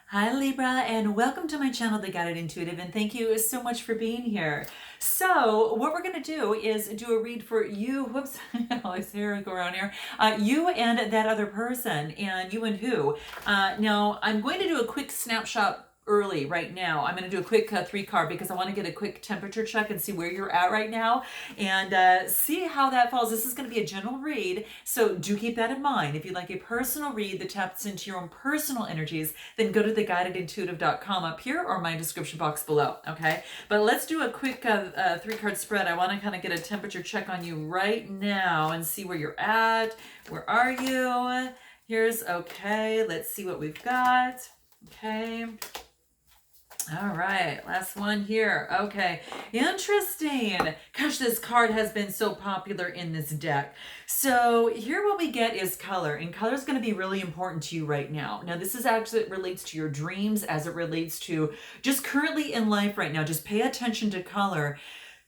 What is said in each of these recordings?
Hi Libra, and welcome to my channel, The Guided Intuitive, and thank you so much for being here. So what we're going to do is do a read for you, whoops, always hair go around here, you and that other person, and you and who. Now, I'm going to do a quick snapshot early right now. I'm going to do a quick 3 card because I want to get a quick temperature check and see where you're at right now and see how that falls. This is going to be a general read, so do keep that in mind. If you'd like a personal read that taps into your own personal energies, then go to theguidedintuitive.com up here or my description box below, okay? But let's do a quick 3-card spread. I want to kind of get a temperature check on you right now and see where you're at. Where are you? Here's, okay, let's see what we've got. Okay. All right, last one here. Okay, interesting. Gosh, this card has been so popular in this deck. So here what we get is color, and color is going to be really important to you right now. Now, this is actually, it relates to your dreams as it relates to just currently in life right now. Just pay attention to color.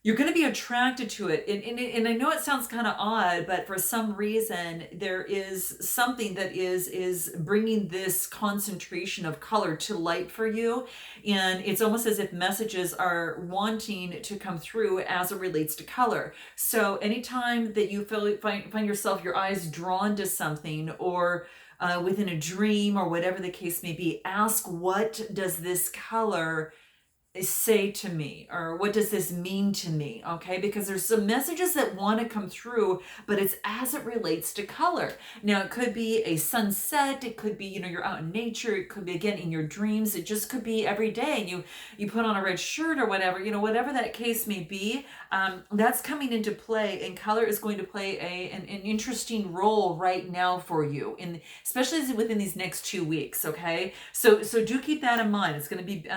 You're going to be attracted to it. And I know it sounds kind of odd, but for some reason, there is something that is bringing this concentration of color to light for you. And it's almost as if messages are wanting to come through as it relates to color. So anytime that you find yourself, your eyes drawn to something, or within a dream or whatever the case may be, ask, what does this color say to me, or what does this mean to me? Okay, because there's some messages that want to come through, but it's as it relates to color. Now, it could be a sunset, it could be, you're out in nature, it could be again in your dreams, it just could be every day, and you put on a red shirt or whatever, whatever that case may be. That's coming into play, and color is going to play an interesting role right now for you, especially within these next 2 weeks. Okay, so do keep that in mind. It's going to be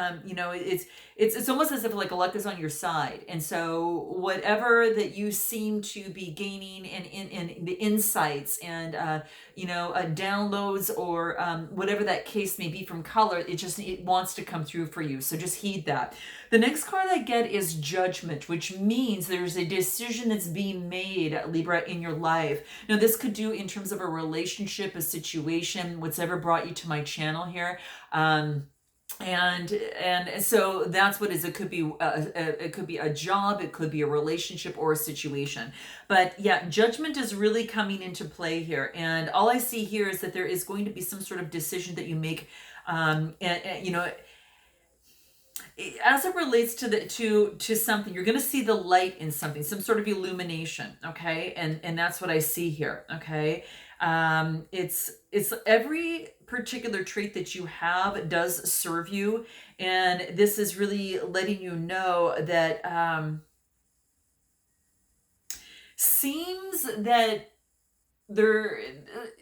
it's almost as if like luck is on your side, and so whatever that you seem to be gaining in the insights and downloads, or whatever that case may be from color, it wants to come through for you. So just heed that. The next card I get is Judgment, which means there's a decision that's being made, Libra, in your life. Now, this could do in terms of a relationship, a situation, what's ever brought you to my channel here. And so that's what it is. It could be a job, it could be a relationship or a situation. But yeah, Judgment is really coming into play here. And all I see here is that there is going to be some sort of decision that you make, as it relates to something. You're going to see the light in something, some sort of illumination. Okay, and that's what I see here. Okay, it's every particular trait that you have does serve you, and this is really letting you know that seems that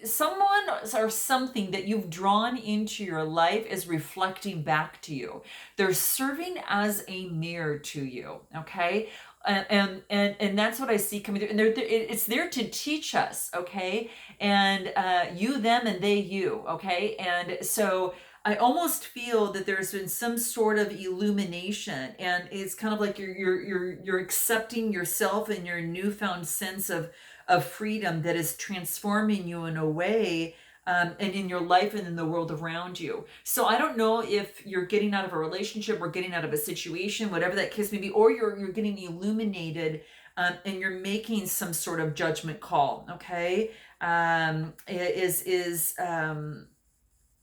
someone or something that you've drawn into your life is reflecting back to you. They're serving as a mirror to you. Okay, and that's what I see coming through. And it's there to teach us. Okay, and you, them, and they, you. Okay, and so I almost feel that there's been some sort of illumination, and it's kind of like you're accepting yourself and your newfound sense of freedom that is transforming you in a way, and in your life and in the world around you. So I don't know if you're getting out of a relationship or getting out of a situation, whatever that case may be, or you're getting illuminated, and you're making some sort of judgment call. Okay,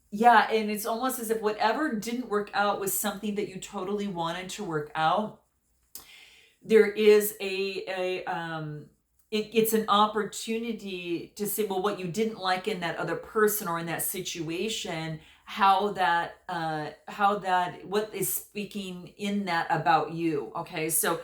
yeah, and it's almost as if whatever didn't work out was something that you totally wanted to work out. There is it's an opportunity to say, well, what you didn't like in that other person or in that situation, how that what is speaking in that about you. Okay, so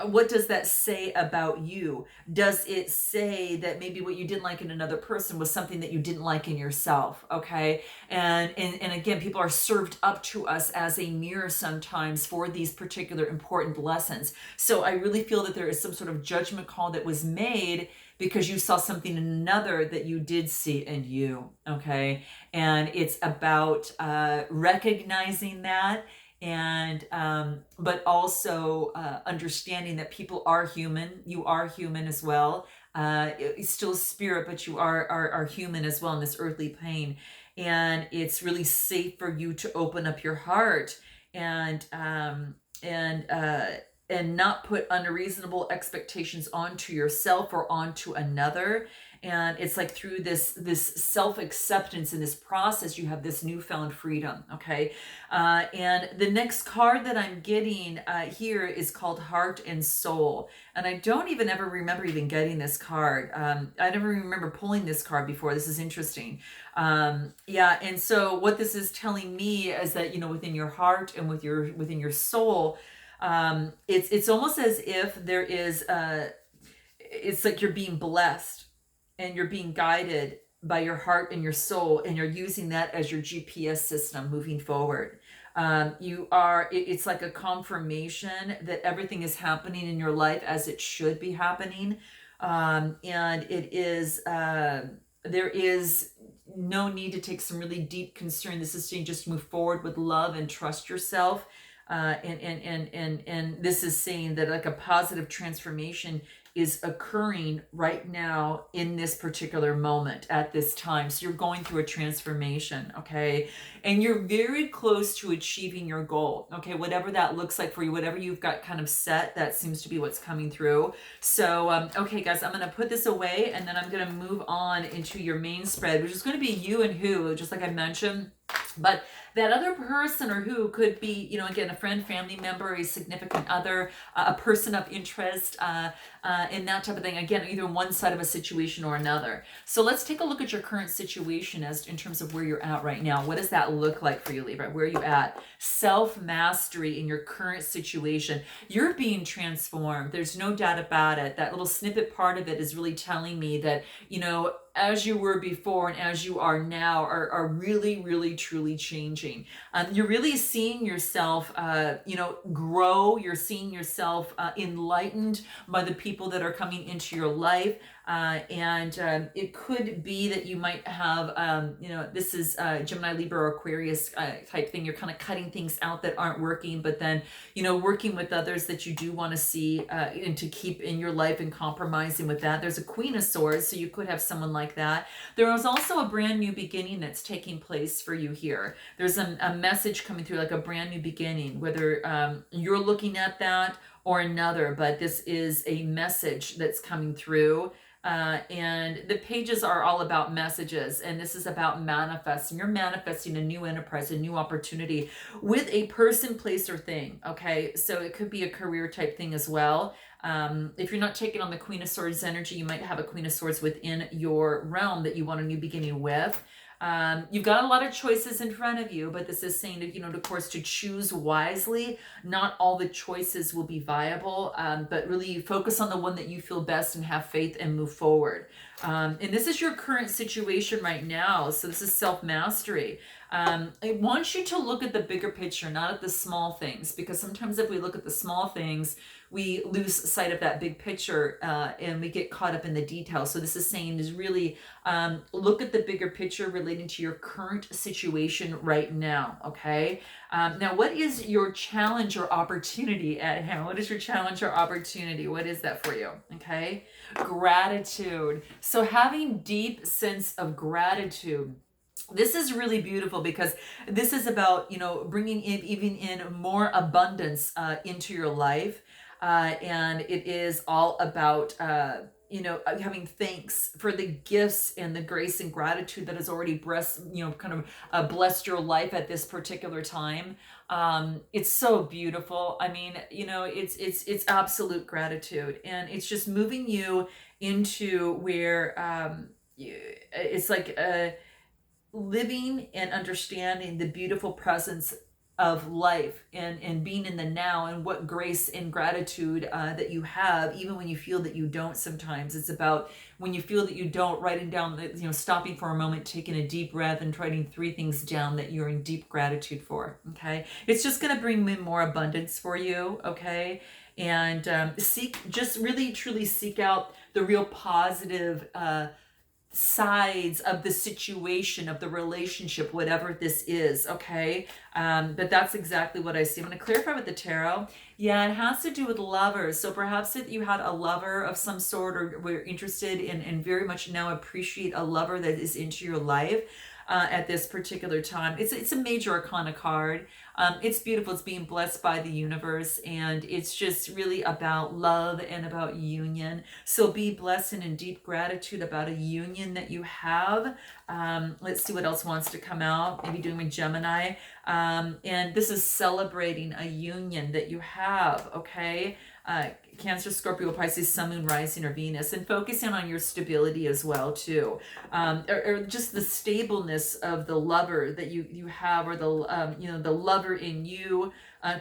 what does that say about you? Does it say that maybe what you didn't like in another person was something that you didn't like in yourself? Okay, and again, people are served up to us as a mirror sometimes for these particular important lessons. So I really feel that there is some sort of judgment call that was made because you saw something in another that you did see in you. Okay, and it's about recognizing that, and but also understanding that people are human. You are human as well. It's still spirit, but you are human as well in this earthly plane. and it's really safe for you to open up your heart and and uh, and not put unreasonable expectations onto yourself or onto another. And it's like through this self-acceptance in this process, you have this newfound freedom. Okay. And the next card that I'm getting here is called Heart and Soul. And I don't even ever remember even getting this card. I never remember pulling this card before. This is interesting. Yeah. And so what this is telling me is that, within your heart and within your soul, it's almost as if there is it's like you're being blessed and you're being guided by your heart and your soul, and you're using that as your GPS system moving forward. It's like a confirmation that everything is happening in your life as it should be happening. And there is no need to take some really deep concern. This is saying just move forward with love and trust yourself. And this is saying that like a positive transformation is occurring right now in this particular moment at this time. So you're going through a transformation, okay? And you're very close to achieving your goal, okay? Whatever that looks like for you, whatever you've got kind of set, that seems to be what's coming through. So, okay, guys, I'm going to put this away, and then I'm going to move on into your main spread, which is going to be you and who, just like I mentioned. But that other person or who could be, again, a friend, family member, a significant other, a person of interest, and that type of thing. Again, either one side of a situation or another. So let's take a look at your current situation as in terms of where you're at right now. What does that look like for you, Libra? Where are you at? Self-mastery in your current situation. You're being transformed. There's no doubt about it. That little snippet part of it is really telling me that, as you were before and as you are now are really, really, truly changing. You're really seeing yourself, grow. You're seeing yourself enlightened by the people that are coming into your life. And it could be that you might have, this is Gemini, Libra, or Aquarius type thing. You're kind of cutting things out that aren't working, but then, working with others that you do want to see and to keep in your life and compromising with that. There's a Queen of Swords, so you could have someone like that. There is also a brand new beginning that's taking place for you here. There's a message coming through, like a brand new beginning, whether you're looking at that or another, but this is a message that's coming through. And the pages are all about messages, and this is about manifesting. You're manifesting a new enterprise, a new opportunity with a person, place, or thing. Okay, so it could be a career type thing as well. If you're not taking on the Queen of Swords energy, you might have a Queen of Swords within your realm that you want a new beginning with. You've got a lot of choices in front of you, but this is saying that, of course, to choose wisely. Not all the choices will be viable, but really focus on the one that you feel best and have faith and move forward. And this is your current situation right now. So this is self-mastery. I want you to look at the bigger picture, not at the small things, because sometimes if we look at the small things, we lose sight of that big picture and we get caught up in the details. So this is saying is really look at the bigger picture relating to your current situation right now, okay? Now, what is your challenge or opportunity at hand? What is your challenge or opportunity? What is that for you, okay? Gratitude. So having deep sense of gratitude. This is really beautiful because this is about, bringing in even in more abundance into your life. And it is all about, having thanks for the gifts and the grace and gratitude that has already blessed your life at this particular time. It's so beautiful. I mean, it's absolute gratitude, and it's just moving you into where it's like living and understanding the beautiful presence of life and being in the now, and what grace and gratitude that you have, even when you feel that you don't. Sometimes it's about when you feel that you don't, writing down, stopping for a moment, taking a deep breath and writing 3 things down that you're in deep gratitude for. Okay. It's just going to bring in more abundance for you. Okay. And just really truly seek out the real positive sides of the situation, of the relationship, whatever this is, okay? But that's exactly what I see. I'm going to clarify with the tarot. Yeah, it has to do with lovers. So perhaps if you had a lover of some sort, or were interested in and very much now appreciate a lover that is into your life, at this particular time. It's a major arcana card. It's beautiful. It's being blessed by the universe, and it's just really about love and about union. So be blessed and in deep gratitude about a union that you have. Let's see what else wants to come out. Maybe doing with Gemini. And this is celebrating a union that you have, okay? Cancer, Scorpio, Pisces, Sun, Moon, Rising, or Venus, and focusing on your stability as well too, or just the stableness of the lover that you have, or the the lover in you.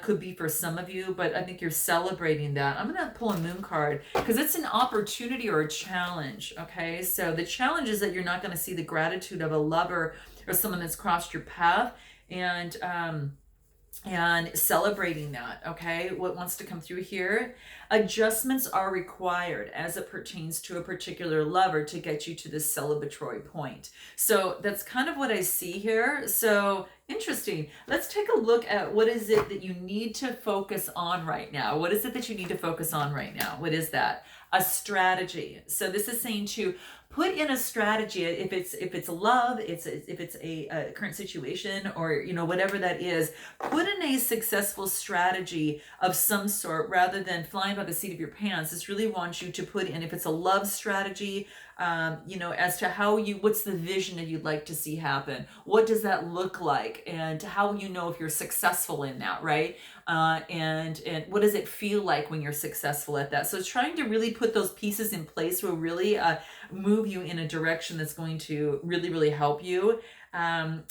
Could be for some of you, but I think you're celebrating that. I'm gonna pull a moon card because it's an opportunity or a challenge. Okay, so the challenge is that you're not going to see the gratitude of a lover or someone that's crossed your path, and celebrating that. Okay, what wants to come through here? Adjustments are required as it pertains to a particular lover to get you to this celebratory point. So that's kind of what I see here. So interesting. Let's take a look at what is it that you need to focus on right now. What is it that you need to focus on right now? What is that? A strategy. So this is saying to put in a strategy. If it's love, if it's a current situation, or whatever that is, put in a successful strategy of some sort rather than flying by the seat of your pants. This really wants you to put in, if it's a love strategy, as to what's the vision that you'd like to see happen? What does that look like? And how you know if you're successful in that, right? And what does it feel like when you're successful at that? So trying to really put those pieces in place will really move you in a direction that's going to really, really help you.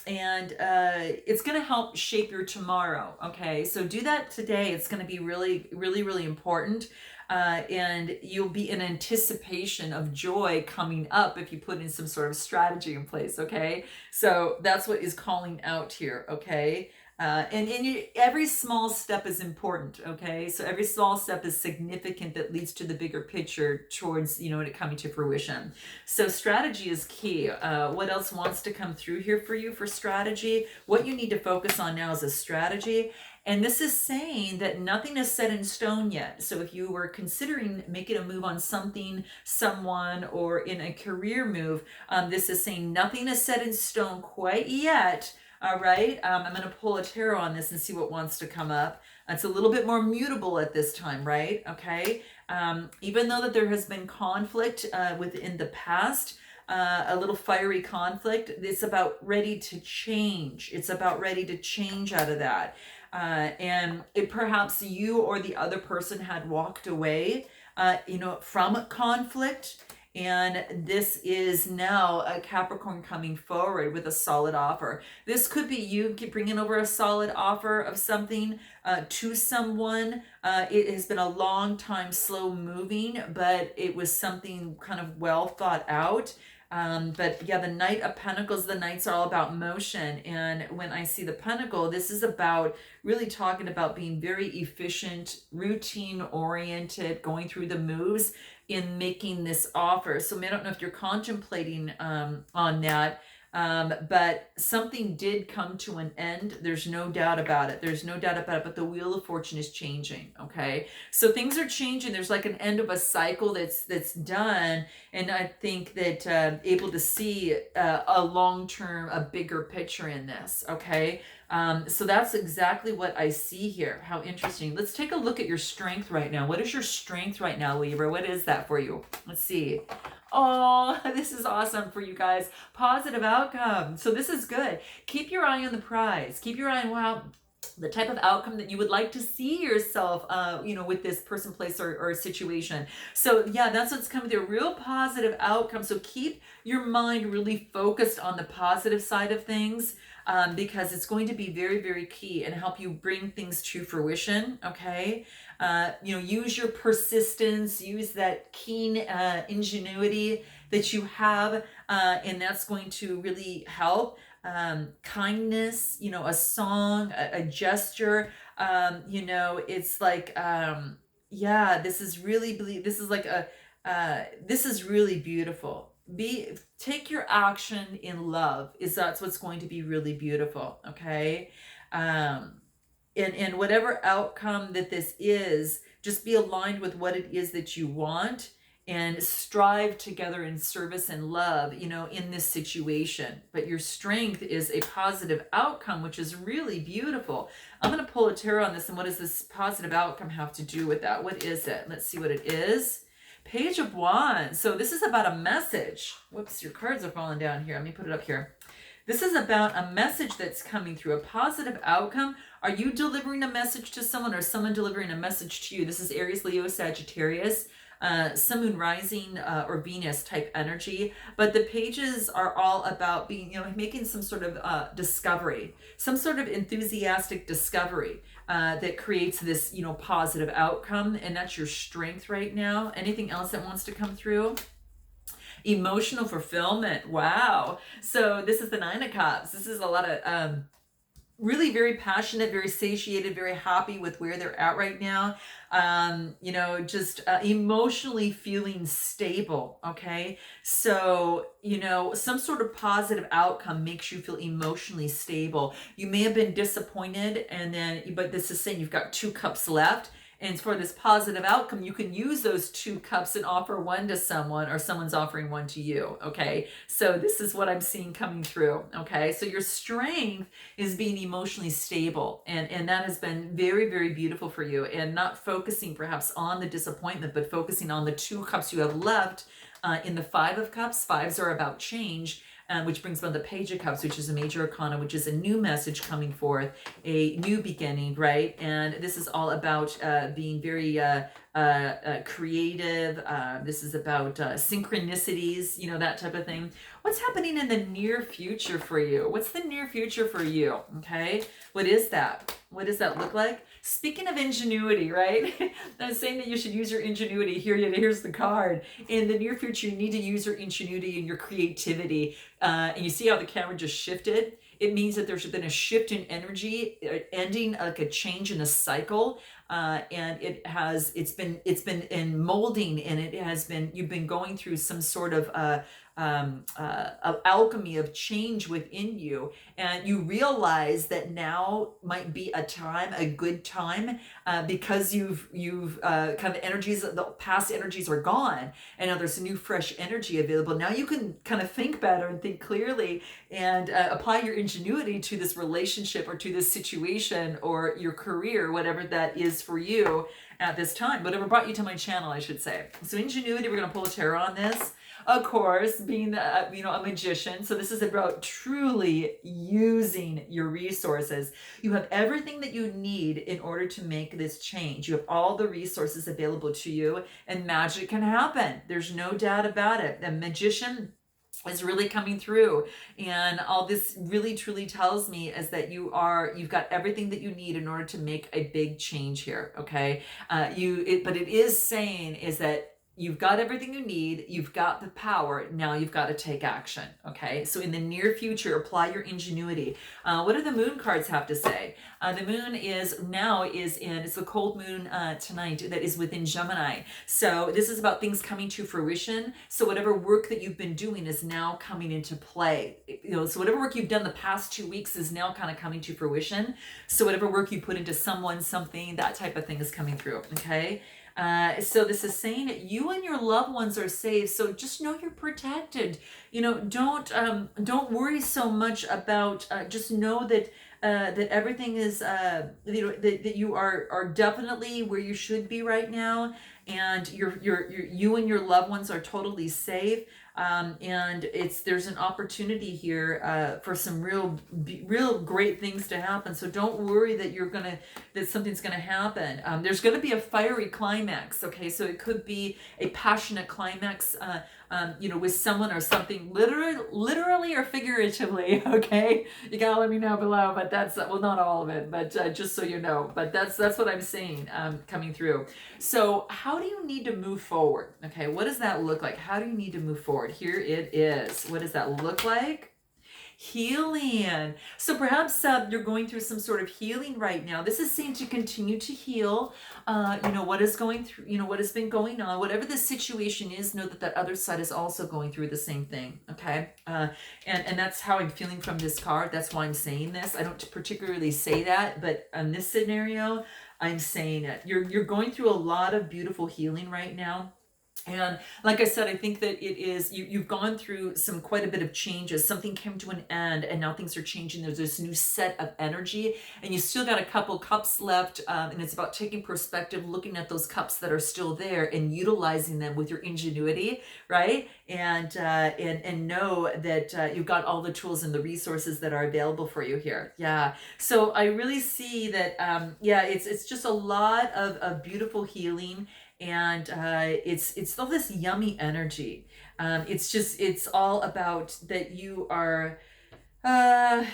It's going to help shape your tomorrow. Okay, so do that today. It's going to be really, really, really important. And you'll be in anticipation of joy coming up if you put in some sort of strategy in place. Okay, so that's what is calling out here. Okay. Every small step is important, okay? So every small step is significant that leads to the bigger picture towards, it coming to fruition. So strategy is key. What else wants to come through here for you for strategy? What you need to focus on now is a strategy. And this is saying that nothing is set in stone yet. So if you were considering making a move on something, someone, or in a career move, this is saying nothing is set in stone quite yet. All right, I'm going to pull a tarot on this and see what wants to come up. It's a little bit more mutable at this time, right? Okay, even though that there has been conflict within the past, a little fiery conflict, it's about ready to change. It's about ready to change out of that. And perhaps you or the other person had walked away, from conflict. And this is now a Capricorn coming forward with a solid offer. This could be you bringing over a solid offer of something to someone. It has been a long time slow moving, but it was something kind of well thought out. But yeah, the Knight of Pentacles, the Knights are all about motion. And when I see the Pentacle, this is about really talking about being very efficient, routine oriented, going through the moves in making this offer. So I don't know if you're contemplating on that, but something did come to an end. There's no doubt about it. There's no doubt about it, but the Wheel of Fortune is changing, okay? So things are changing. There's like an end of a cycle that's done, and I think that able to see a long-term, a bigger picture in this, okay? So that's exactly what I see here. How interesting. Let's take a look at your strength right now. What is your strength right now, Libra? What is that for you? Let's see. Oh, this is awesome for you guys. Positive outcome. So this is good. Keep your eye on the prize. Keep your eye on the type of outcome that you would like to see yourself, with this person, place, or situation. So yeah, that's what's coming through. A real positive outcome. So keep your mind really focused on the positive side of things. Because it's going to be very, very key and help you bring things to fruition. Okay. Use your persistence, use that keen ingenuity that you have, and that's going to really help. Kindness, a song, a gesture, it's like, this is really, this is really beautiful. Take your action in love, that's what's going to be really beautiful. Okay. And whatever outcome that this is, just be aligned with what it is that you want, and strive together in service and love, in this situation. But your strength is a positive outcome, which is really beautiful. I'm going to pull a tarot on this. And what does this positive outcome have to do with that? What is it? Let's see what it is. Page of Wands. So this is about a message. Whoops, your cards are falling down here. Let me put it up here. This is about a message that's coming through, a positive outcome. Are you delivering a message to someone, or someone delivering a message to you? This is Aries, Leo, Sagittarius, Sun, Moon, Rising, or Venus type energy. But the pages are all about being, making some sort of discovery, some sort of enthusiastic discovery that creates this, positive outcome. And that's your strength right now. Anything else that wants to come through? Emotional fulfillment. Wow. So this is the Nine of Cups. This is a lot of really very passionate, very satiated, very happy with where they're at right now. Just emotionally feeling stable. Okay. So, some sort of positive outcome makes you feel emotionally stable. You may have been disappointed, but this is saying you've got 2 cups left. And for this positive outcome, you can use those 2 cups and offer one to someone, or someone's offering one to you. Okay. So this is what I'm seeing coming through. Okay. So your strength is being emotionally stable. And that has been very, very beautiful for you, and not focusing perhaps on the disappointment, but focusing on the 2 cups you have left. In the 5 of Cups, 5s are about change. Which brings about the Page of Cups, which is a major arcana, which is a new message coming forth, a new beginning, right? And this is all about being very creative. This is about synchronicities, that type of thing. What's happening in the near future for you? What's the near future for you? Okay. What is that? What does that look like? Speaking of ingenuity, right? I'm saying that you should use your ingenuity. Here's the card. In the near future, you need to use your ingenuity and your creativity. And you see how the camera just shifted? It means that there's been a shift in energy, ending like a change in a cycle. And it's been in molding, and you've been going through some sort of alchemy of change within you, and you realize that now might be a good time, because you've kind of the past energies are gone, and now there's a new fresh energy available. Now you can kind of think better and think clearly, and apply your ingenuity to this relationship, or to this situation, or your career, whatever that is for you at this time, whatever brought you to my channel, I should say. So ingenuity, we're going to pull a tarot on this. Of course, being a magician. So this is about truly using your resources. You have everything that you need in order to make this change. You have all the resources available to you, and magic can happen. There's no doubt about it. The magician is really coming through, and all this really truly tells me is that you've got everything that you need in order to make a big change here. Okay. But it is saying is that you've got everything you need. You've got the power. Now you've got to take action. Okay. So in the near future, apply your ingenuity. What do the moon cards have to say? The moon it's the cold moon tonight that is within Gemini. So this is about things coming to fruition. So whatever work that you've been doing is now coming into play. So whatever work you've done the past 2 weeks is now kind of coming to fruition. So whatever work you put into someone, something, that type of thing is coming through. Okay. So this is saying that you and your loved ones are safe. So just know you're protected. Don't worry so much about, just know that everything is, that you are definitely where you should be right now. And you and your loved ones are totally safe. And there's an opportunity here for some real great things to happen. So don't worry that something's gonna happen. There's gonna be a fiery climax. Okay, so it could be a passionate climax, with someone or something, literally or figuratively. Okay, you gotta let me know below. But that's not all of it, but just so you know. But that's what I'm seeing coming through. So how do you need to move forward? Okay, what does that look like? How do you need to move forward? Here it is. What does that look like? Healing. So perhaps you're going through some sort of healing right now. This is saying to continue to heal. What is going through, what has been going on, whatever the situation is, know that other side is also going through the same thing. Okay. And that's how I'm feeling from this card. That's why I'm saying this. I don't particularly say that, but in this scenario, I'm saying it. You're going through a lot of beautiful healing right now. And like I said, I think that it is, you've gone through quite a bit of changes. Something came to an end and now things are changing. There's this new set of energy and you still got a couple cups left. And it's about taking perspective, looking at those cups that are still there and utilizing them with your ingenuity, right? And know that you've got all the tools and the resources that are available for you here. Yeah. So I really see that, yeah, it's just a lot of beautiful healing. And it's all this yummy energy. It's all about that you are yeah,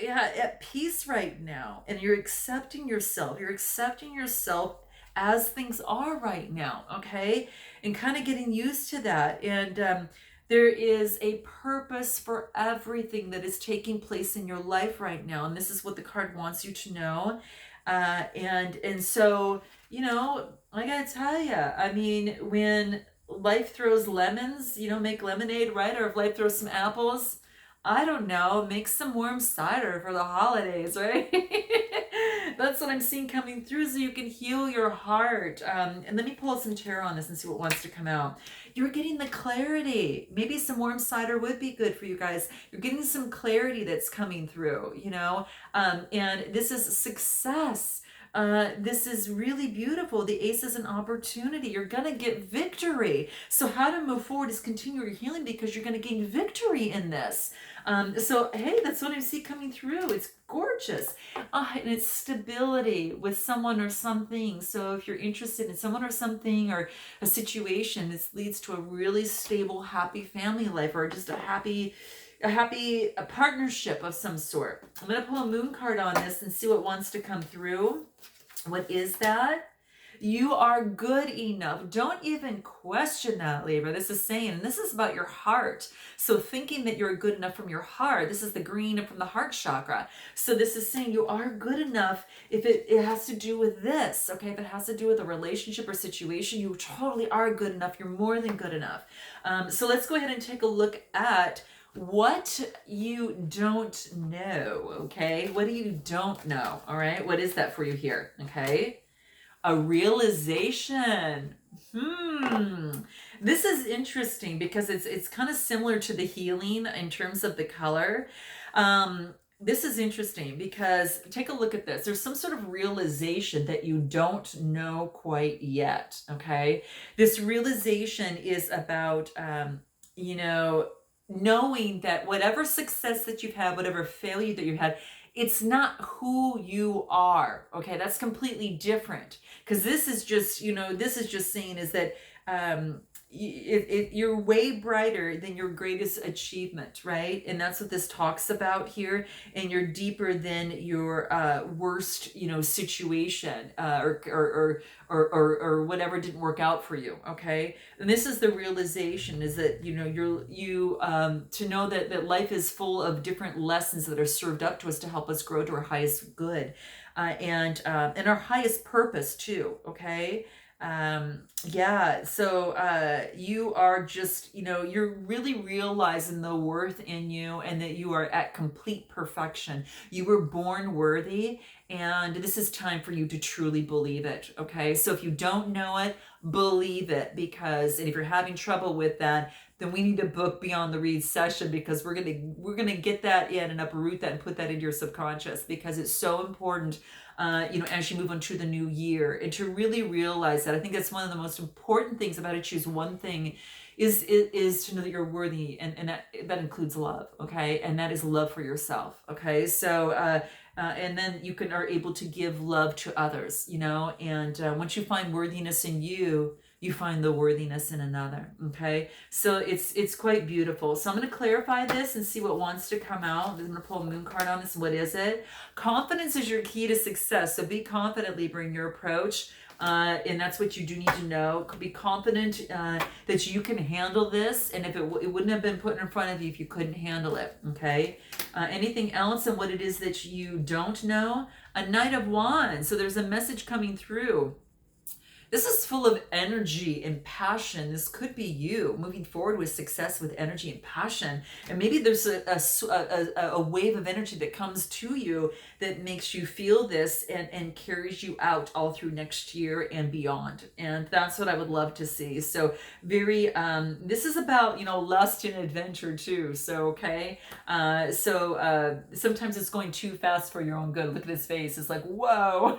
at peace right now, and you're accepting yourself. You're accepting yourself as things are right now, okay? And kind of getting used to that. And there is a purpose for everything that is taking place in your life right now, and this is what the card wants you to know. And so, you know, I gotta tell you, I mean, when life throws lemons, you know, make lemonade, right? Or if life throws some apples, I don't know, make some warm cider for the holidays, right? That's what I'm seeing coming through, so you can heal your heart. And let me pull some tarot on this and see what wants to come out. You're getting the clarity. Maybe some warm cider would be good for you guys. You're getting some clarity that's coming through, you know? And this is success. This is really beautiful. The ace is an opportunity. You're going to get victory. So how to move forward is continue your healing because you're going to gain victory in this. So, hey, that's what I see coming through. It's gorgeous. And it's stability with someone or something. So if you're interested in someone or something or a situation, this leads to a really stable, happy family life or just a happy partnership of some sort. I'm going to pull a moon card on this and see what wants to come through. What is that? You are good enough. Don't even question that, Libra. This is saying, and this is about your heart. So thinking that you're good enough from your heart, this is the green from the heart chakra. So this is saying you are good enough if it has to do with this, okay? If it has to do with a relationship or situation, you totally are good enough. You're more than good enough. So let's go ahead and take a look at what you don't know, okay? What do you don't know, all right? What is that for you here, okay? A realization. This is interesting because it's kind of similar to the healing in terms of the color. This is interesting because take a look at this. There's some sort of realization that you don't know quite yet, okay? This realization is about, you know, knowing that whatever success that you've had, whatever failure that you had, it's not who you are, okay? That's completely different. Because this is just, you know, this is just saying is that you're way brighter than your greatest achievement, right? And that's what this talks about here. And you're deeper than your worst, you know, situation or whatever didn't work out for you, okay? And this is the realization is that, you know, to know that life is full of different lessons that are served up to us to help us grow to our highest good and our highest purpose too, okay? Yeah, so you are just, you know, you're really realizing the worth in you and that you are at complete perfection. You were born worthy, and this is time for you to truly believe it, okay? So if you don't know it, believe it, because, and if you're having trouble with that, then we need to book Beyond the Read session, because we're gonna get that in and uproot that and put that into your subconscious, because it's so important, you know, as you move into the new year, and to really realize that. I think that's one of the most important things about it. Choose one thing is to know that you're worthy, and that includes love, okay? And that is love for yourself, okay? So and then you are able to give love to others, you know, and once you find worthiness in you, you find the worthiness in another, okay? So it's quite beautiful. So I'm going to clarify this and see what wants to come out. I'm going to pull a moon card on this. What is it? Confidence is your key to success. So be confident, Libra, in your approach. And that's what you do need to know. Be confident that you can handle this, and if it wouldn't have been put in front of you if you couldn't handle it, okay? Anything else and what it is that you don't know? A Knight of Wands. So there's a message coming through. This is full of energy and passion. This could be you moving forward with success, with energy and passion. And maybe there's a wave of energy that comes to you that makes you feel this and carries you out all through next year and beyond. And that's what I would love to see. So very, this is about, lust and adventure too. So, okay. Sometimes it's going too fast for your own good. Look at his face. It's like, whoa.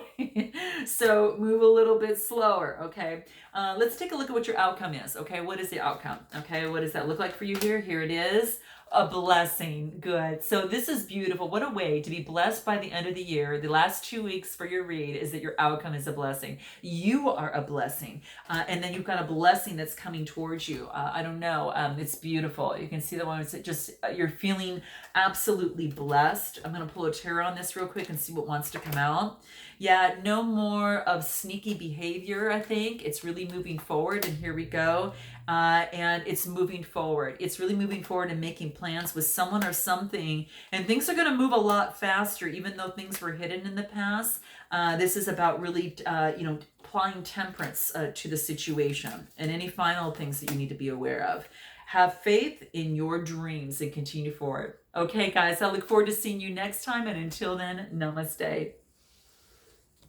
So move a little bit slower. Okay. Let's take a look at what your outcome is. Okay. What is the outcome? Okay. What does that look like for you here? Here it is. A blessing. Good. So this is beautiful. What a way to be blessed by the end of the year. The last 2 weeks for your read is that your outcome is a blessing. You are a blessing. And then you've got a blessing that's coming towards you. I don't know. It's beautiful. You can see the one. It's just, you're feeling absolutely blessed. I'm going to pull a tarot on this real quick and see what wants to come out. Yeah, no more of sneaky behavior, I think. It's really moving forward, and here we go. And it's moving forward. It's really moving forward and making plans with someone or something. And things are going to move a lot faster, even though things were hidden in the past. This is about really, applying temperance to the situation, and any final things that you need to be aware of. Have faith in your dreams and continue forward. Okay, guys, I look forward to seeing you next time. And until then, namaste.